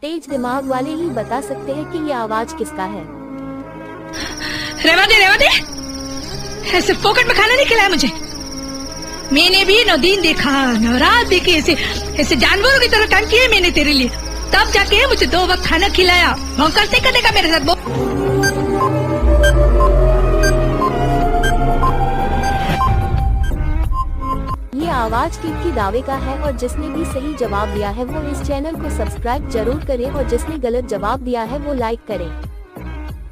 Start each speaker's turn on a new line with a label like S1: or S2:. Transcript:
S1: तेज दिमाग वाले ही बता सकते हैं कि ये आवाज किसका है।
S2: रेवा दे, ऐसे फोकट में खाना नहीं खिलाया मुझे। मैंने भी न दिन देखा न रात देखी, ऐसे जानवरों की तरह काम किए मैंने तेरे लिए, तब जाके मुझे 2 वक्त खाना खिलाया। भौंकल नहीं करने का मेरे साथ।
S1: ये आवाज किसकी दावे का है और जिसने भी सही जवाब दिया है वो इस चैनल को सब्सक्राइब जरूर करे और जिसने गलत जवाब दिया है वो लाइक करे।